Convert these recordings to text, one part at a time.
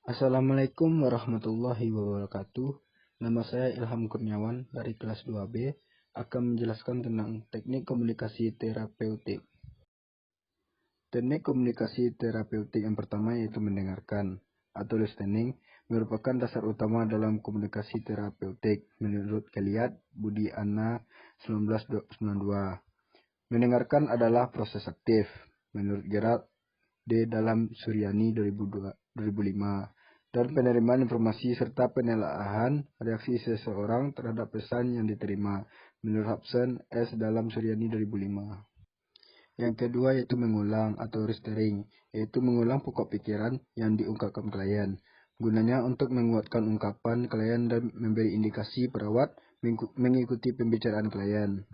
Assalamualaikum warahmatullahi wabarakatuh. Nama saya Ilham Kurniawan dari kelas 2B akan menjelaskan tentang teknik komunikasi terapeutik. Teknik komunikasi terapeutik yang pertama yaitu mendengarkan atau listening merupakan dasar utama dalam komunikasi terapeutik menurut Keliat Budi Anna 1992. Mendengarkan adalah proses aktif menurut Gerald D. dalam Suryani 2005. Dan penerimaan informasi serta penelaahan reaksi seseorang terhadap pesan yang diterima menurut Hobson S. dalam Suryani 2005. Yang kedua yaitu mengulang atau restoring, yaitu mengulang pokok pikiran yang diungkapkan klien. Gunanya untuk menguatkan ungkapan klien dan memberi indikasi perawat mengikuti pembicaraan klien.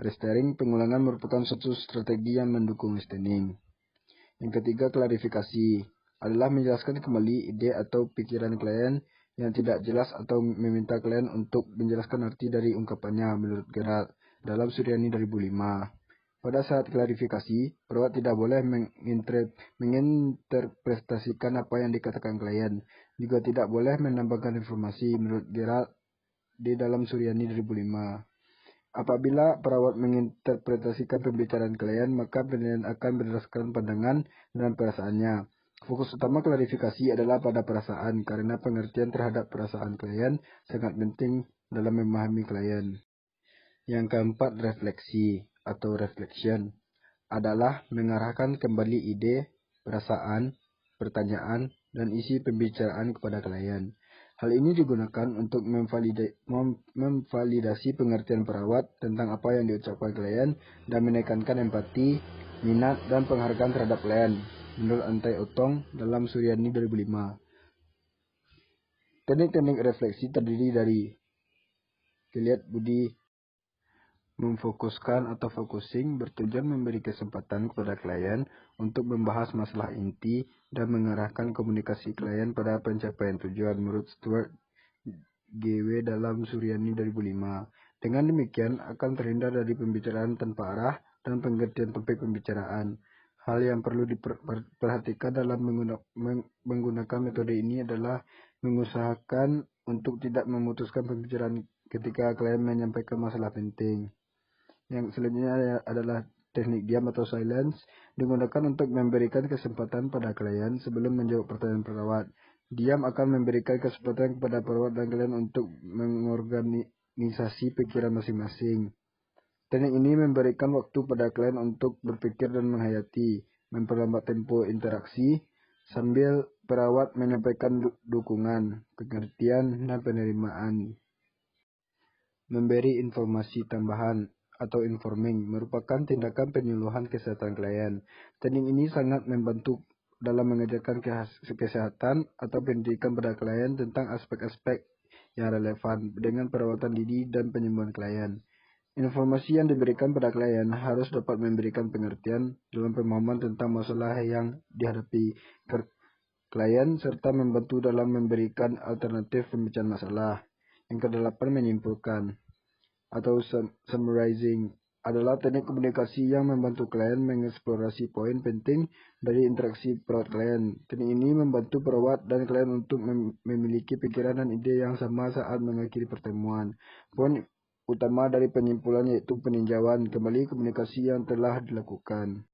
Restoring pengulangan merupakan suatu strategi yang mendukung listening. Yang ketiga, klarifikasi adalah menjelaskan kembali ide atau pikiran klien yang tidak jelas atau meminta klien untuk menjelaskan arti dari ungkapannya menurut Gerald dalam Suryani 2005. Pada saat klarifikasi, perawat tidak boleh menginterpretasikan apa yang dikatakan klien, juga tidak boleh menambahkan informasi menurut Gerald di dalam Suryani 2005. Apabila perawat menginterpretasikan pembicaraan klien, maka penilaian akan berdasarkan pandangan dan perasaannya. Fokus utama klarifikasi adalah pada perasaan, karena pengertian terhadap perasaan klien sangat penting dalam memahami klien. Yang keempat, refleksi atau reflection adalah mengarahkan kembali ide, perasaan, pertanyaan, dan isi pembicaraan kepada klien. Hal ini digunakan untuk memvalidasi pengertian perawat tentang apa yang diucapkan klien dan menekankan empati, minat, dan penghargaan terhadap klien, menurut Antai Otong dalam Suryani 2005. Teknik-teknik refleksi terdiri dari Keliat Budi memfokuskan atau focusing bertujuan memberi kesempatan kepada klien untuk membahas masalah inti dan mengarahkan komunikasi klien pada pencapaian tujuan menurut Stuart GW dalam Suryani 2005. Dengan demikian akan terhindar dari pembicaraan tanpa arah dan penggantian topik pembicaraan. Hal yang perlu diperhatikan dalam menggunakan metode ini adalah mengusahakan untuk tidak memutuskan pembicaraan ketika klien menyampaikan masalah penting. Yang selanjutnya adalah teknik diam atau silence, digunakan untuk memberikan kesempatan pada klien sebelum menjawab pertanyaan perawat. Diam akan memberikan kesempatan kepada perawat dan klien untuk mengorganisasi pikiran masing-masing. Teknik ini memberikan waktu pada klien untuk berpikir dan menghayati, memperlambat tempo interaksi, sambil perawat menyampaikan dukungan, pengertian, dan penerimaan. Memberi informasi tambahan atau informing merupakan tindakan penyuluhan kesehatan klien. Teknik ini sangat membantu dalam mengajarkan kesehatan atau pendidikan pada klien tentang aspek-aspek yang relevan dengan perawatan diri dan penyembuhan klien. Informasi yang diberikan pada klien harus dapat memberikan pengertian dalam pemahaman tentang masalah yang dihadapi klien serta membantu dalam memberikan alternatif pembicaraan masalah. Yang kedelapan, menyimpulkan atau summarizing adalah teknik komunikasi yang membantu klien mengeksplorasi poin penting dari interaksi perawat klien. Teknik ini membantu perawat dan klien untuk memiliki pikiran dan ide yang sama saat mengakhiri pertemuan. Poin utama dari penyimpulan yaitu peninjauan kembali komunikasi yang telah dilakukan.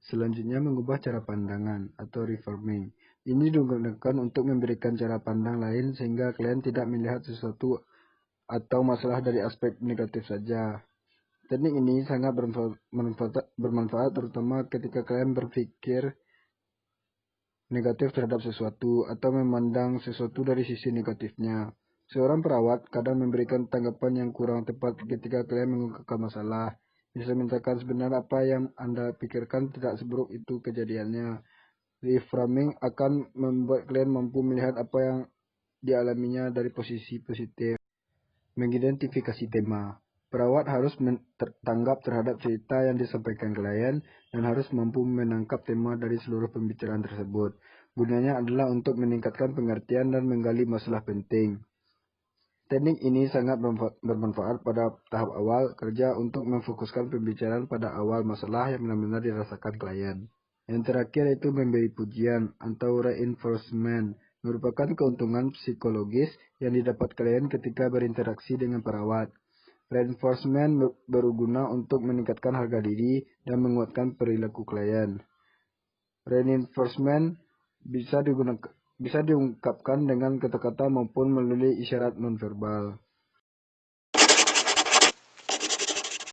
Selanjutnya, mengubah cara pandangan atau reforming. Ini digunakan untuk memberikan cara pandang lain sehingga klien tidak melihat sesuatu atau masalah dari aspek negatif saja. Teknik ini sangat bermanfaat terutama ketika klien berpikir negatif terhadap sesuatu atau memandang sesuatu dari sisi negatifnya. Seorang perawat kadang memberikan tanggapan yang kurang tepat ketika klien mengungkapkan masalah. Bisa mintakan sebenarnya apa yang Anda pikirkan tidak seburuk itu kejadiannya. Reframing akan membuat klien mampu melihat apa yang dialaminya dari posisi positif. Mengidentifikasi tema. Perawat harus tanggap terhadap cerita yang disampaikan klien dan harus mampu menangkap tema dari seluruh pembicaraan tersebut. Gunanya adalah untuk meningkatkan pengertian dan menggali masalah penting. Teknik ini sangat bermanfaat pada tahap awal kerja untuk memfokuskan pembicaraan pada awal masalah yang benar-benar dirasakan klien. Yang terakhir itu memberi pujian atau reinforcement, merupakan keuntungan psikologis yang didapat klien ketika berinteraksi dengan perawat. Reinforcement berguna untuk meningkatkan harga diri dan menguatkan perilaku klien. Reinforcement bisa diungkapkan dengan kata-kata maupun melalui isyarat nonverbal.